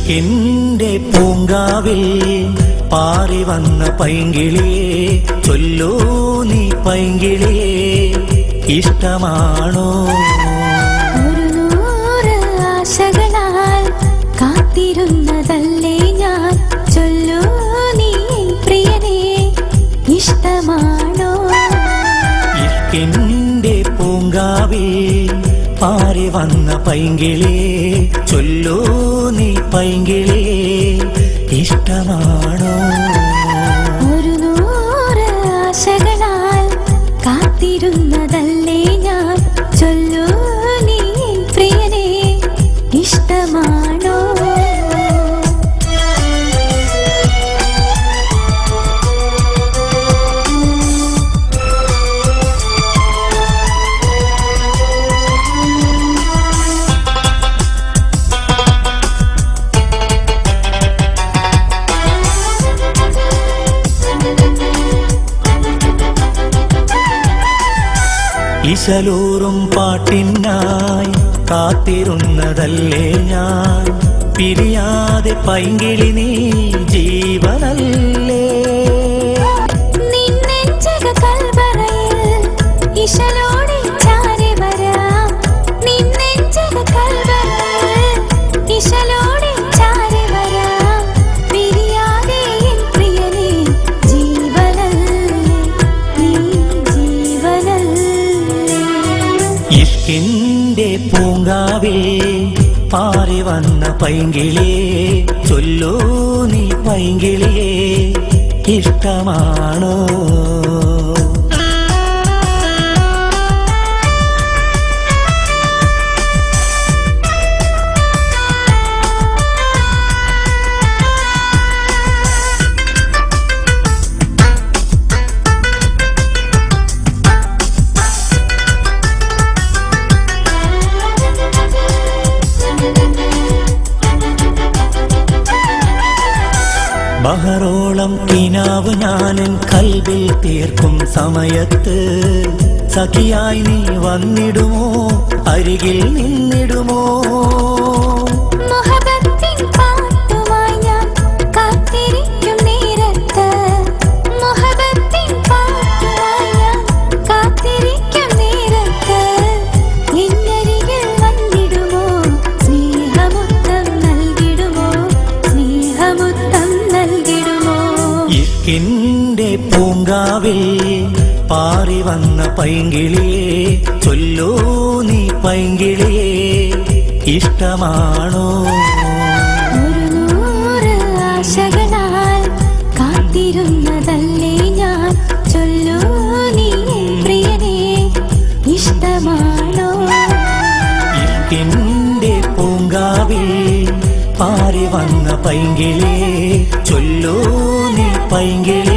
ഇഷ്കിന്റെ പൂങ്കാവിൽ പാറി വന്ന പൈങ്കിളിയെ ചൊല്ലൂ നീ പൈങ്കിളിയെ ഇഷ്ടമാണോ? ഒരു നൂറ് ആശകളാൽ കാത്തിരുന്നതല്ലേ ഞാൻ, ചൊല്ലൂ നീ പ്രിയനെ ഇഷ്ടമാണോ? ഇഷ്കിന്റെ പൂങ്കാവിൽ പാറി വന്ന പൈങ്കിളിയെ ചൊല്ലൂ നീ പൈങ്കിളിയെ ഇഷ്ടമാണോ? ഒരു നൂറ് ആശകളാൽ കാത്തിരുന്നതല്ലേ ഞാൻ, ചൊല്ലൂ നീ പ്രിയനെ ഇഷ്ടമാണോ? ഇശലൂറും പാട്ടിനായി കാത്തിരുന്നതല്ലേ ഞാൻ, പിരിയാതെ പൈങ്കിളി നീ ജീവനല്ലേ. നിന്നെഞ്ചക കൽവറയിൽ ഇശലോടെ ചാരി വരാം, നിന്നെഞ്ചക കൽവറയിൽ ഇശലോടെ ചാരി വരാം, പിരിയാതെ എൻ പ്രിയനേ ജീവനല്ലേ നീ ജീവനല്ലേ. ഇഷ്കിന്റെ പൂങ്കാവിൽ പാറി വന്ന പൈങ്കിളിയെ ചൊല്ലൂ നീ പൈങ്കിളിയെ ഇഷ്ടമാണോ? ബഹറോളം കിനാവ് ഞാനൻ കൽവിൽ തീർക്കും സമയത്ത് സഖിയായി നീ വന്നിടുമോ, അരികിൽ നിന്നിടുമോ? മുഹബത്തിൻ പാട്ടുമായി ഞാൻ കാത്തിരിക്കും നേരത്ത്, മുഹബത്തിൻ പാട്ടുമായി ഞാൻ കാത്തിരിക്കും നേരത്ത്, എന്നരികിൽ വന്നിടുമോ, സ്നേഹമുത്തം നൽകിടുമോ, സ്നേഹമുത്തം നൽകിടുമോ? ഇഷ്കിന്റെ പൂങ്കാവിൽ പാറി വന്ന പൈങ്കിളിയെ ചൊല്ലൂ നീ പൈങ്കിളിയെ ഇഷ്ടമാണോ? ഒരു നൂറ് ആശകളാൽ കാത്തിരുന്നതല്ലേ ഞാൻ, ചൊല്ലൂ നീ പ്രിയനെ ഇഷ്ടമാണോ? ഇഷ്കിന്റെ പൂങ്കാവിൽ പാറി വന്ന പൈങ്കിളിയെ ചൊല്ലൂ നീ പൈങ്കിളിയെ